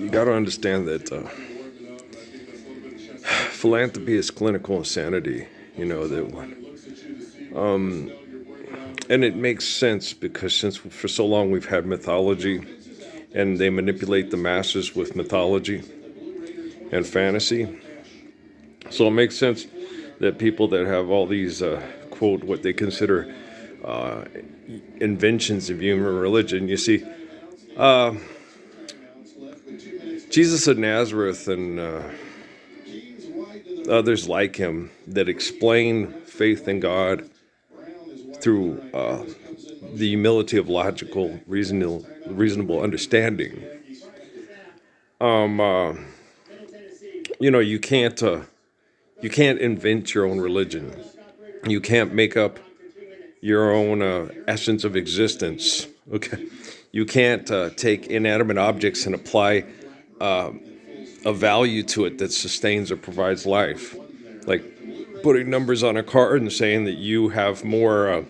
you got to understand that philanthropy is clinical insanity. You know that one, and it makes sense because since for so long we've had mythology, and they manipulate the masses with mythology and fantasy. So it makes sense that people that have all these quote what they consider uh, inventions of human religion. You see, Jesus of Nazareth and others like him that explain faith in God through the humility of logical, reasonable understanding. Um, uh, you can't invent your own religion. You can't make up your own essence of existence. Okay, you can't take inanimate objects and apply a value to it that sustains or provides life, like putting numbers on a card and saying that you have more.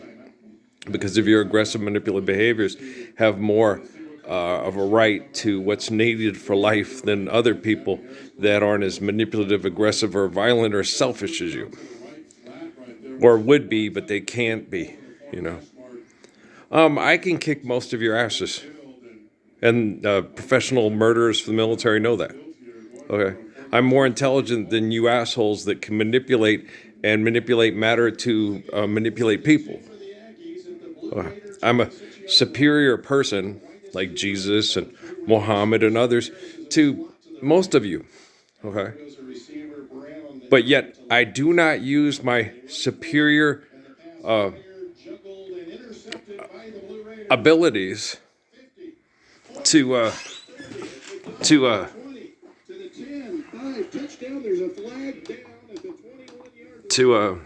Because of your aggressive manipulative behaviors, have more of a right to what's needed for life than other people that aren't as manipulative, aggressive, or violent or selfish as you, or would be, but they can't be. You know, I can kick most of your asses, and professional murderers for the military know that. Okay, I'm more intelligent than you assholes that can manipulate matter to manipulate people. I'm a superior person, like Jesus and Muhammad and others, to most of you. Okay? But yet, I do not use my superior abilities to to to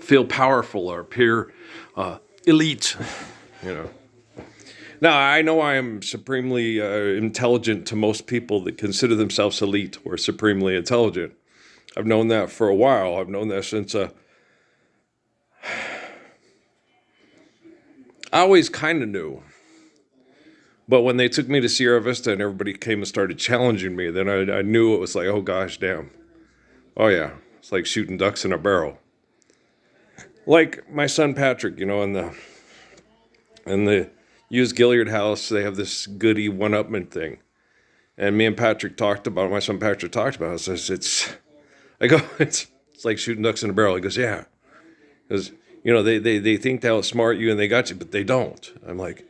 feel powerful or appear elite. You know. Now, I know I am supremely intelligent to most people that consider themselves elite or supremely intelligent. I've known that for a while. I've known that since I always kind of knew. But when they took me to Sierra Vista and everybody came and started challenging me, then I knew it was like, oh gosh, damn. Oh yeah, it's like shooting ducks in a barrel. Like my son Patrick, in the used Gilliard house, they have this goody one-upment thing. And me and Patrick talked about it. My son Patrick talked about it. I go, it's like shooting ducks in a barrel. He goes, yeah. Because, they think they'll outsmart you and they got you, but they don't. I'm like,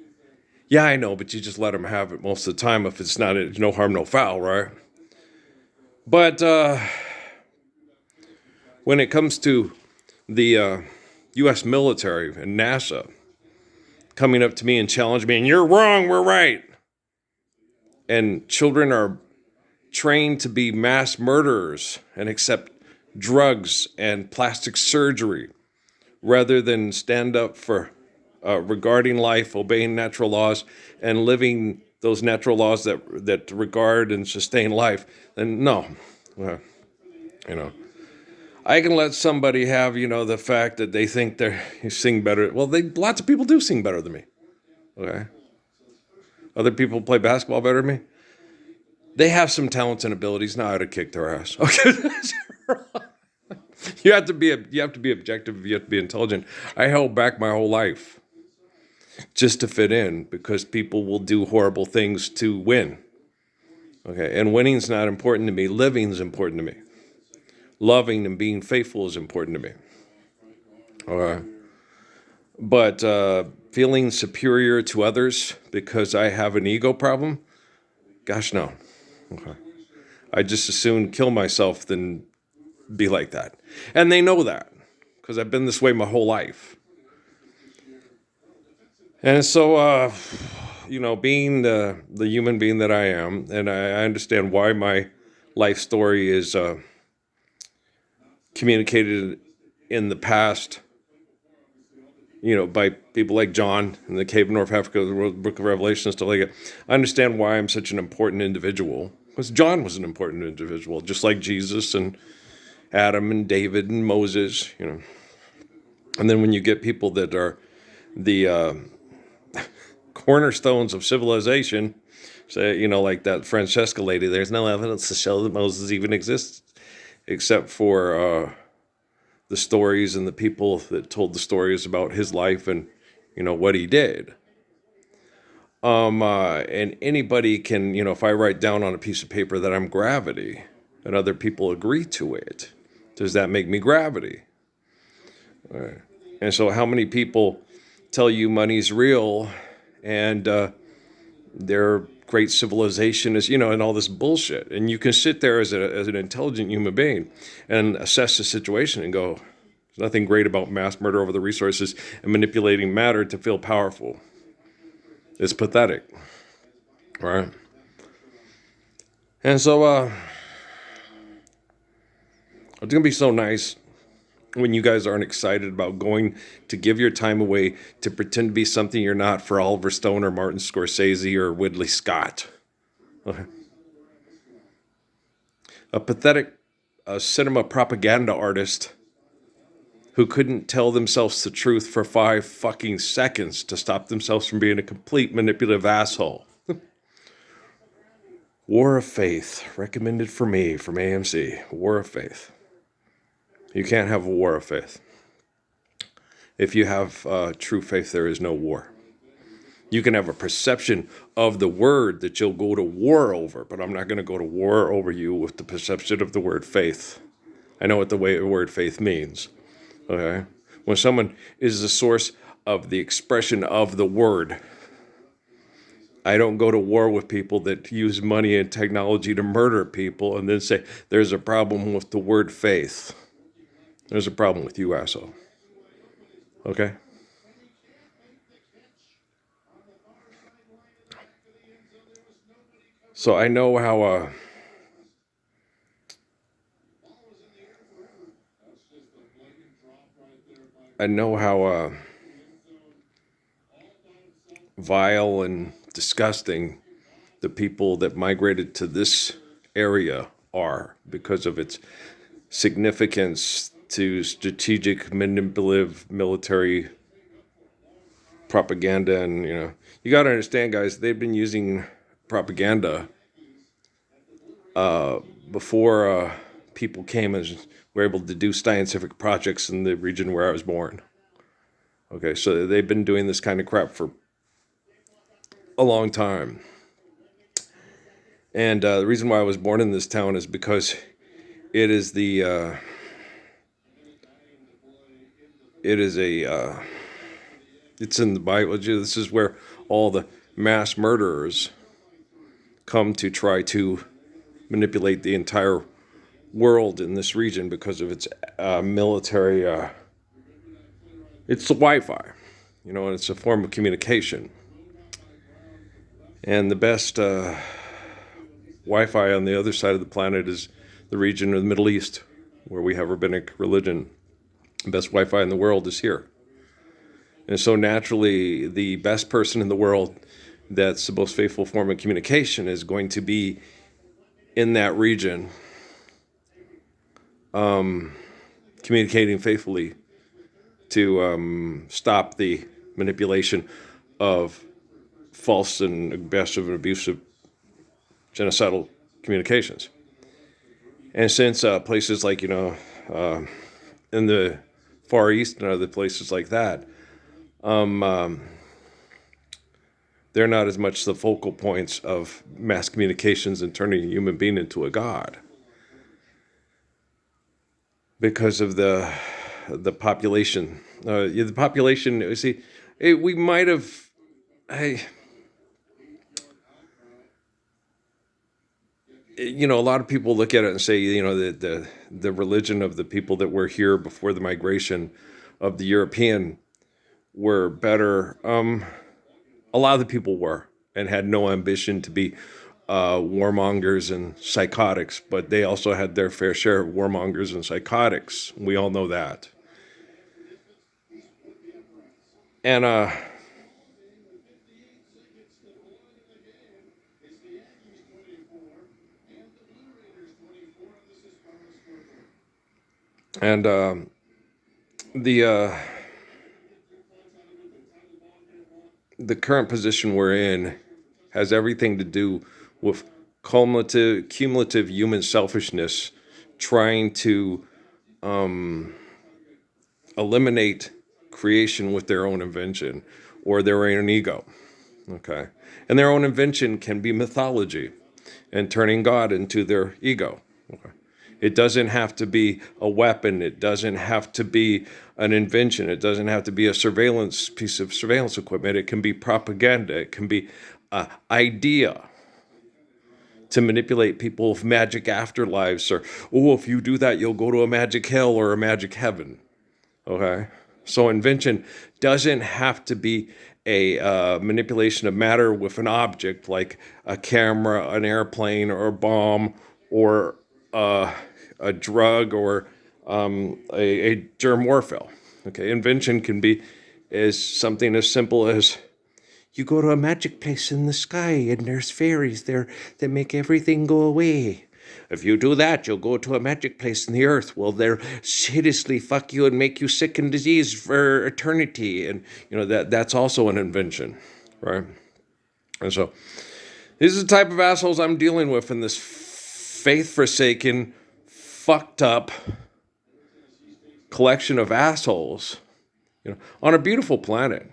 yeah, I know, but you just let them have it most of the time if it's not, no harm, no foul, right? But when it comes to the U.S. military and NASA coming up to me and challenging me, and you're wrong, we're right. And children are trained to be mass murderers and accept drugs and plastic surgery rather than stand up for regarding life, obeying natural laws, and living those natural laws that regard and sustain life, then no. Uh, you know, I can let somebody have, the fact that they think they sing better. Well, lots of people do sing better than me. Okay. Other people play basketball better than me. They have some talents and abilities. Now I ought to kick their ass. Okay. You have to be objective. You have to be intelligent. I held back my whole life just to fit in because people will do horrible things to win. Okay, and winning's not important to me. Living's important to me. Loving and being faithful is important to me. All right, but feeling superior to others because I have an ego problem, gosh, no. Okay, I just as soon kill myself than be like that, and they know that because I've been this way my whole life. And so, being the human being that I am, and I understand why my life story is communicated in the past, by people like John in the Cave of North Africa, the Book of Revelation, and stuff like that. I understand why I'm such an important individual, because John was an important individual, just like Jesus and Adam and David and Moses, And then when you get people that are the cornerstones of civilization. Say, like that Francesca lady, there's no evidence to show that Moses even exists, except for the stories and the people that told the stories about his life and, what he did. And anybody can, if I write down on a piece of paper that I'm gravity and other people agree to it, does that make me gravity? All right. And so how many people tell you money's real and their great civilization is, and all this bullshit. And you can sit there as an intelligent human being and assess the situation and go, there's nothing great about mass murder over the resources and manipulating matter to feel powerful. It's pathetic. Right? And so it's going to be so nice when you guys aren't excited about going to give your time away to pretend to be something you're not for Oliver Stone or Martin Scorsese or Ridley Scott. Okay. A pathetic cinema propaganda artist who couldn't tell themselves the truth for 5 fucking seconds to stop themselves from being a complete manipulative asshole. War of Faith, recommended for me from AMC. War of Faith. You can't have a war of faith. If you have true faith, there is no war. You can have a perception of the word that you'll go to war over, but I'm not going to go to war over you with the perception of the word faith. I know what the word faith means. Okay? When someone is the source of the expression of the word, I don't go to war with people that use money and technology to murder people and then say, there's a problem with the word faith. There's a problem with you, asshole. Okay? So I know how vile and disgusting the people that migrated to this area are because of its significance to strategic, manipulative military propaganda. And, you got to understand, guys, they've been using propaganda before people came and were able to do scientific projects in the region where I was born. Okay, so they've been doing this kind of crap for a long time. And the reason why I was born in this town is because it is it's in the Bible. This is where all the mass murderers come to try to manipulate the entire world in this region because of its military. It's the Wi-Fi, and it's a form of communication. And the best Wi-Fi on the other side of the planet is the region of the Middle East, where we have rabbinic religion. The best Wi-Fi in the world is here. And so naturally, the best person in the world that's the most faithful form of communication is going to be in that region, communicating faithfully to stop the manipulation of false and aggressive and abusive genocidal communications. And since places like, in the Far East and other places like that, they're not as much the focal points of mass communications and turning a human being into a god. Because of the population. The population, you see, we might have... a lot of people look at it and say, the religion of the people that were here before the migration of the European were better. A lot of the people were and had no ambition to be warmongers and psychotics, but they also had their fair share of warmongers and psychotics. We all know that. And the the current position we're in has everything to do with cumulative human selfishness trying to eliminate creation with their own invention or their own ego. Okay. And their own invention can be mythology and turning God into their ego. Okay. It doesn't have to be a weapon. It doesn't have to be an invention. It doesn't have to be a piece of surveillance equipment. It can be propaganda. It can be an idea to manipulate people with magic afterlives, or, oh, if you do that, you'll go to a magic hell or a magic heaven. Okay? So invention doesn't have to be a manipulation of matter with an object like a camera, an airplane, or a bomb, or a drug, or a germ warfare. Okay, invention can be as something as simple as you go to a magic place in the sky and there's fairies there that make everything go away. If you do that, you'll go to a magic place in the earth. Well, they'll hideously fuck you and make you sick and diseased for eternity. And, that's also an invention, right? And so these are the type of assholes I'm dealing with in this faith-forsaken, fucked up collection of assholes, on a beautiful planet.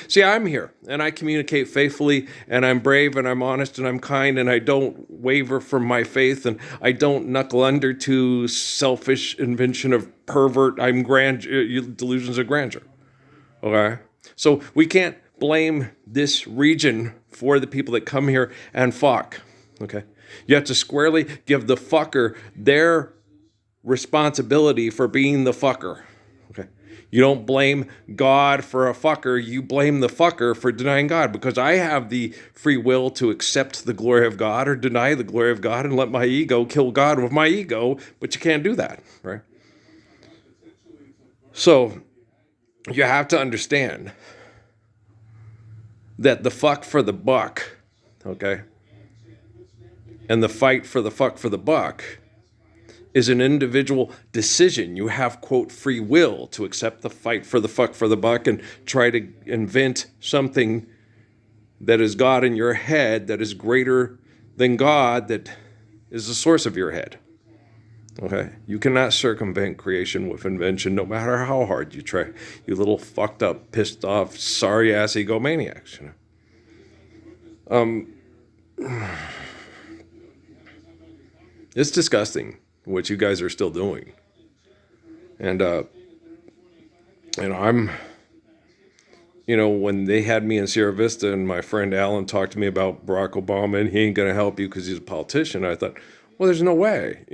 See, I'm here, and I communicate faithfully, and I'm brave, and I'm honest, and I'm kind, and I don't waver from my faith, and I don't knuckle under to selfish invention of pervert, delusions of grandeur. Okay? So we can't blame this region for the people that come here and fuck. Okay? You have to squarely give the fucker their responsibility for being the fucker. Okay? You don't blame God for a fucker. You blame the fucker for denying God, because I have the free will to accept the glory of God or deny the glory of God and let my ego kill God with my ego, but you can't do that, right? So you have to understand that the fuck for the buck, okay, and the fight for the buck is an individual decision. You have, quote, free will to accept the fight for the buck and try to invent something that is God in your head that is greater than God, that is the source of your head. Okay? You cannot circumvent creation with invention, no matter how hard you try. You little fucked up, pissed off, sorry-ass egomaniacs. It's disgusting what you guys are still doing. And I'm, when they had me in Sierra Vista and my friend Alan talked to me about Barack Obama and he ain't going to help you because he's a politician, I thought, well, there's no way,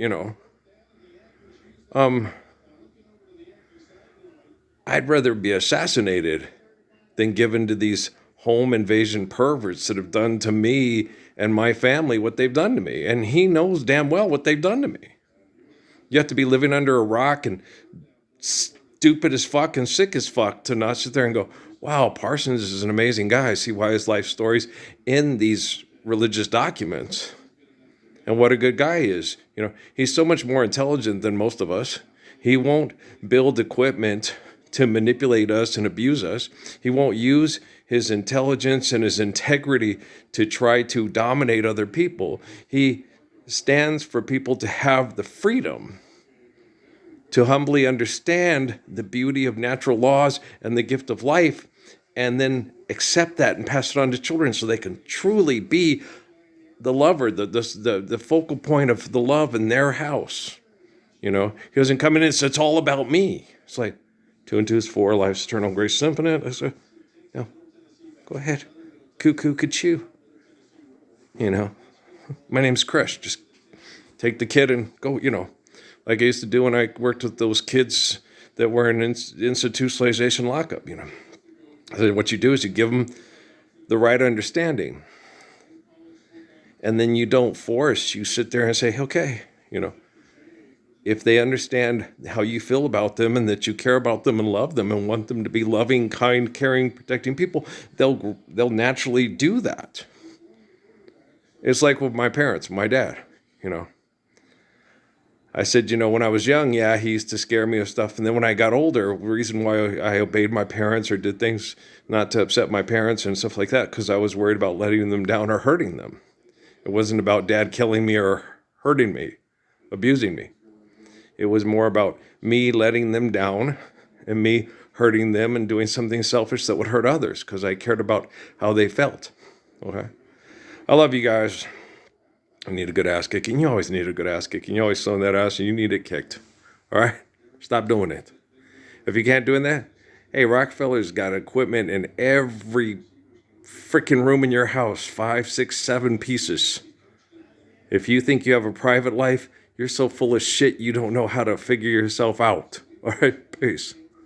I'd rather be assassinated than given to these home invasion perverts that have done to me and my family what they've done to me. And he knows damn well what they've done to me. You have to be living under a rock and stupid as fuck and sick as fuck to not sit there and go, wow, Parsons is an amazing guy. I see why his life story's in these religious documents. And what a good guy he is. He's so much more intelligent than most of us. He won't build equipment to manipulate us and abuse us. He won't use his intelligence and his integrity to try to dominate other people. He stands for people to have the freedom to humbly understand the beauty of natural laws and the gift of life, and then accept that and pass it on to children so they can truly be the lover, the focal point of the love in their house. He doesn't come in and say, it's all about me. It's like, 2 and 2 is 4, life's eternal grace is infinite. I say, go ahead, cuckoo, ka-choo. My name's Chris. Just take the kid and go, like I used to do when I worked with those kids that were in institutionalization lockup, I said, what you do is you give them the right understanding. And then you don't force. You sit there and say, okay, if they understand how you feel about them and that you care about them and love them and want them to be loving, kind, caring, protecting people, they'll naturally do that. It's like with my parents, my dad, I said, when I was young, yeah, he used to scare me with stuff. And then when I got older, the reason why I obeyed my parents or did things not to upset my parents and stuff like that, because I was worried about letting them down or hurting them. It wasn't about dad killing me or hurting me, abusing me. It was more about me letting them down and me hurting them and doing something selfish that would hurt others because I cared about how they felt. Okay? I love you guys. I need a good ass kicking. You always need a good ass kicking. You always throw that ass and you need it kicked. All right? Stop doing it. If you can't do that, hey, Rockefeller's got equipment in every freaking room in your house, 5, 6, 7 pieces. If you think you have a private life, you're so full of shit you don't know how to figure yourself out. All right? Peace.